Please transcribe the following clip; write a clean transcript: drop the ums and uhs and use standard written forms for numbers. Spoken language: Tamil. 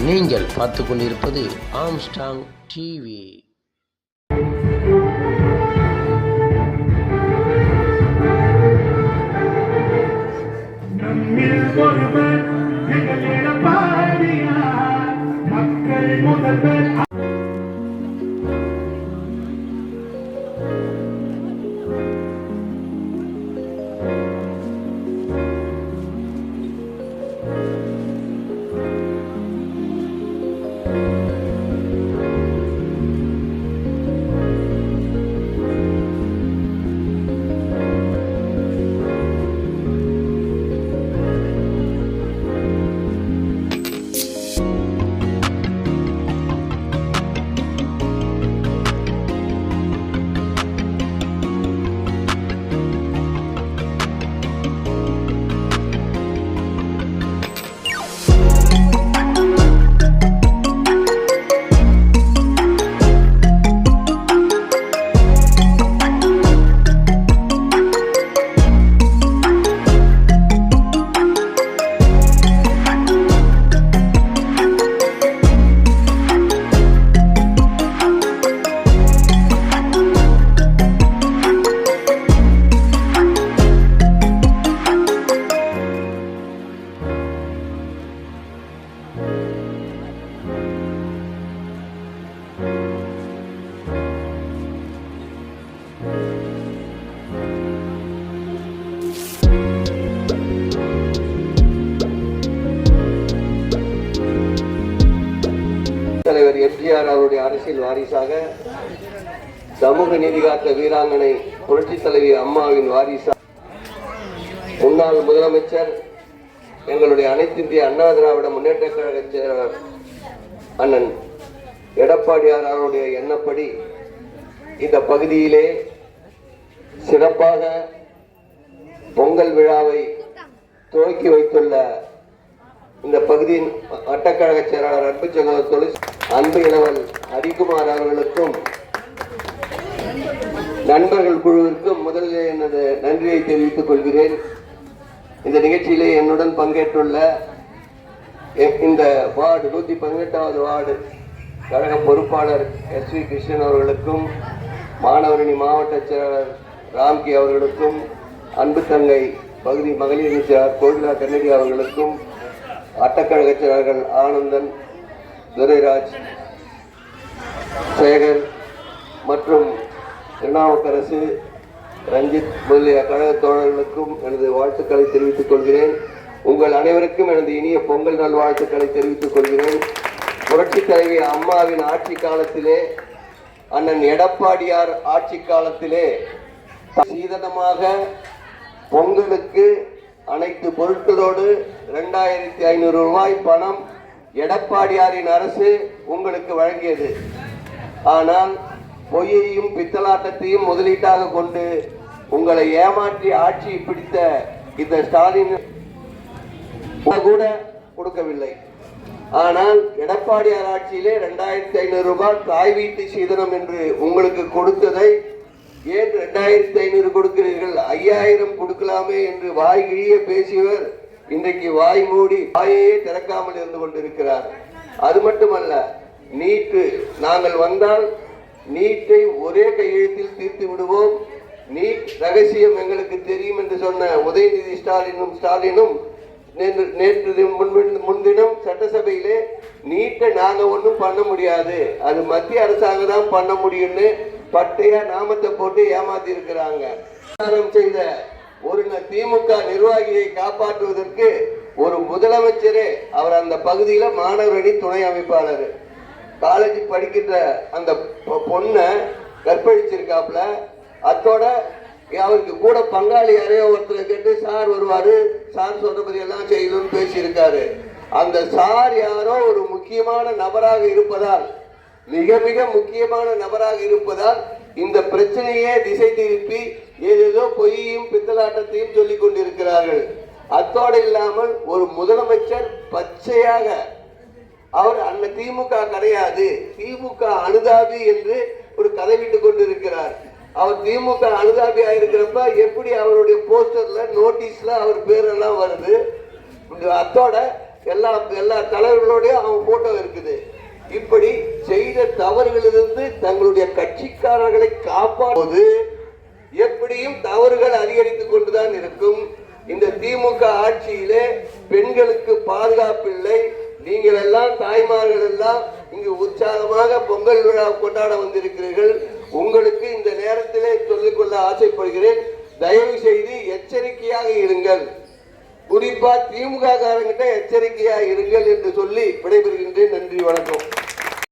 நீங்கள் பார்த்து கொண்டிருப்பது ஆம்ஸ்டாங் டிவி. தலைவர் எம்ஜிஆர் அவருடைய அரசியல் வாரிசாக, சமூக நீதி காத்த வீராங்கனை புரட்சி தலைவி அம்மாவின் வாரிசாக, முன்னாள் முதலமைச்சர் எங்களுடைய அனைத்து இந்திய அண்ணா திராவிட முன்னேற்ற கழக செயலாளர் அண்ணன் எடப்பாடியார் அவருடைய எண்ணப்படி இந்த பகுதியிலே சிறப்பாக பொங்கல் விழாவை துவக்கி வைத்துள்ள இந்த பகுதியின் வட்டக்கழக செயலாளர் அன்பு சகோதரர் அன்பு இளவல் ஹரிகுமார் அவர்களுக்கும் நண்பர்கள் குழுவிற்கும் முதலில் எனது நன்றியை தெரிவித்துக் கொள்கிறேன். இந்த நிகழ்ச்சியிலே என்னுடன் பங்கேற்றுள்ள இந்த வார்டு 118வது வார்டு கழக பொறுப்பாளர் எஸ்.வி. கிருஷ்ணன் அவர்களுக்கும், மாணவரணி மாவட்ட செயலாளர் ராம்கி அவர்களுக்கும், அன்பு தங்கை பகுதி மகளிர் செயலாளர் கோகிலா கண்ணடி அவர்களுக்கும், அட்டக்கழக செயலாளர்கள் ஆனந்தன், துரைராஜ், சேகர் மற்றும் திருநாவுக்கரசு, ரஞ்சித் முதலிய கழக தோழர்களுக்கும் எனது வாழ்த்துக்களை தெரிவித்துக் கொள்கிறேன். உங்கள் அனைவருக்கும் எனது இனிய பொங்கல் நல்வாழ்த்துக்களை தெரிவித்துக் கொள்கிறேன். புரட்சி தலைவி அம்மாவின் ஆட்சி காலத்திலே, அண்ணன் எடப்பாடியார் ஆட்சி காலத்திலே சீதனமாக பொங்கலுக்கு அனைத்து பொருட்களோடு 2500 ரூபாய் பணம் எடப்பாடியாரின் அரசு உங்களுக்கு வழங்கியது. ஆனால் பொய்யையும் பித்தலாட்டத்தையும் முதலீட்டாக கொண்டு உங்களை ஏமாற்றி ஆட்சி பிடித்த இந்த ஸ்டாலின் கூட கொடுக்கவில்லை. ஆனால் எடப்பாடியார் ஆட்சியிலே 2500 ரூபாய் தாய் வீட்டு சீதனம் என்று உங்களுக்கு கொடுத்ததை ஏன் 2500 கொடுக்கிறீர்கள், 5000 கொடுக்கலாமே என்று வாய் கிழிய பேசியவர் இன்றைக்கு வாய் மூடி வாயையே திறக்காமல் இருந்து கொண்டிருக்கிறார். அது மட்டுமல்ல, நீட்டு நாங்கள் வந்தால் நீட்டை ஒரே கையெழுத்தில் தீர்த்து விடுவோம், நீட் ரகசியம் எங்களுக்கு தெரியும் என்று சொன்ன உதயநிதி ஸ்டாலினும் நேற்று முன்தினம் சட்டசபையிலே நீட்டை நாங்க ஒன்றும் பண்ண முடியாது, அது மத்திய அரசாங்கம் தான் பண்ண முடியும்னு பட்டையா நாமத்தை போட்டு ஏமாத்தி இருக்கிறாங்க. செய்த ஒரு திமுக நிர்வாகியை காப்பாற்றுவதற்கு ஒரு முதலமைச்சரே, அவர் அந்த பகுதியில மாணவரணி துணை அமைப்பாளர், காலேஜ் படிக்கின்ற அந்த பொண்ணை கற்பழிச்சிருக்காப்ல. அதோட அவருக்கு கூட பங்காளி யாரையோ ஒருத்தர் கேட்டு சார் வருவாரு, சார் சொல்றபடி எல்லாம் செய்யணும்னு பேசியிருக்காரு. அந்த சார் யாரோ ஒரு முக்கியமான நபராக இருப்பதால், மிக மிக முக்கியமான நபராக இருப்பதால் இந்த பிரச்சனையே திசை திருப்பி ஏதேதோ பொய்யையும் பித்தலாட்டத்தையும் சொல்லிக் கொண்டிருக்கிறார்கள். அத்தோடு இல்லாமல் ஒரு முதலமைச்சர் பச்சையாக அவர் அந்த திமுக கிடையாது, திமுக அனுதாபி என்று ஒரு கதை விட்டுக் கொண்டிருக்கிறார். அவர் திமுக அனுதாபியா இருக்கிறப்ப எப்படி அவருடைய போஸ்டர்ல நோட்டீஸ்ல அவர் பேரெல்லாம் வருது? அத்தோட எல்லா தலைவர்களோடய அவங்க போட்டோ இருக்குது. இப்படி செய்த தவறுகளிலிருந்து தங்களுடைய கட்சிக்காரர்களை காப்பாற்றுவது எப்படியும் தவறுகள் அதிகரித்துக் கொண்டுதான் இருக்கும். இந்த திமுக ஆட்சியிலே பெண்களுக்கு பாதுகாப்பில்லை. நீங்கள் எல்லாம் தாய்மார்கள் எல்லாம் இங்கு உற்சாகமாக பொங்கல் விழா கொண்டாட வந்திருக்கிறீர்கள். உங்களுக்கு இந்த நேரத்திலே சொல்லிக்கொள்ள ஆசைப்படுகிறேன், தயவு செய்து எச்சரிக்கையாக இருங்கள். குறிப்பா திமுக காரங்கிட்ட எச்சரிக்கையாக இருங்கள் என்று சொல்லி விடைபெறுகின்றேன். நன்றி, வணக்கம்.